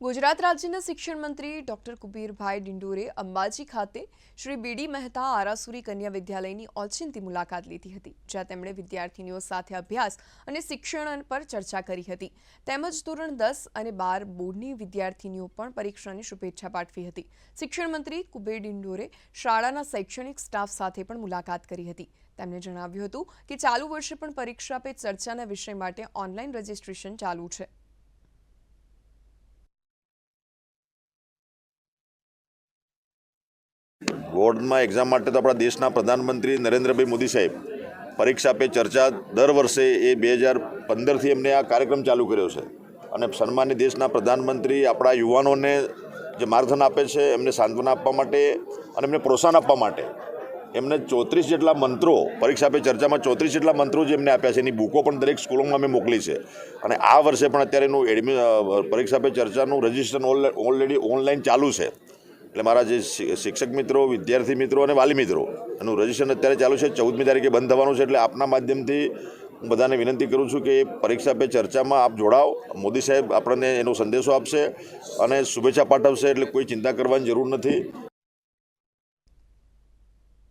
ગુજરાત રાજ્યના શિક્ષણ મંત્રી ડોક્ટર કુબેરભાઈ ડિંડોરે અંબાજી ખાતે શ્રી બીડી મહેતા આરાસુરી કન્યા વિદ્યાલયની ઓચિંતી મુલાકાત લીધી હતી, જ્યાં તેમણે વિદ્યાર્થીનીઓ સાથે અભ્યાસ અને શિક્ષણ પર ચર્ચા કરી હતી. તેમજ ધોરણ 10 અને 12 બોર્ડની વિદ્યાર્થીનીઓ પણ પરીક્ષાની શુભેચ્છા પાઠવી હતી. શિક્ષણ મંત્રી કુબેર ડિંડોરે શાળાના શૈક્ષણિક સ્ટાફ સાથે પણ મુલાકાત કરી હતી. તેમણે જણાવ્યું હતું કે ચાલુ વર્ષે પણ પરીક્ષા પે ચર્ચાના વિષય માટે ઓનલાઈન રજીસ્ટ્રેશન ચાલુ છે. બોર્ડમાં એક્ઝામ માટે તો આપણા દેશના પ્રધાનમંત્રી નરેન્દ્રભાઈ મોદી સાહેબ પરીક્ષા પે ચર્ચા દર વર્ષે એ 2015થી એમને આ કાર્યક્રમ ચાલુ કર્યો છે અને સન્માનીય દેશના પ્રધાનમંત્રી આપણા યુવાનોને જે માર્ગદર્શન આપે છે, એમને સાંત્વના આપવા માટે અને એમને પ્રોત્સાહન આપવા માટે એમને 34 જેટલા મંત્રો પરીક્ષા પે ચર્ચામાં 34 જેટલા મંત્રો જે એમને આપ્યા છે, એની બુકો પણ દરેક સ્કૂલોમાં અમે મોકલી છે અને આ વર્ષે પણ અત્યારે એનું પરીક્ષા પે ચર્ચાનું રજિસ્ટ્રેશન ઓલરેડી ઓનલાઈન ચાલુ છે. એટલે મારા જે શિક્ષક મિત્રો, વિદ્યાર્થી મિત્રો અને વાલી મિત્રો એનું રજિસ્ટ્રેશન અત્યારે ચાલુ છે. 14મી તારીખે બંધ થવાનું છે. એટલે આપના માધ્યમથી હું બધાને વિનંતી કરું છું કે એ પરીક્ષા પે ચર્ચામાં આપ જોડાઓ. મોદી સાહેબ આપણને એનો સંદેશો આપશે અને શુભેચ્છા પાઠવશે, એટલે કોઈ ચિંતા કરવાની જરૂર નથી.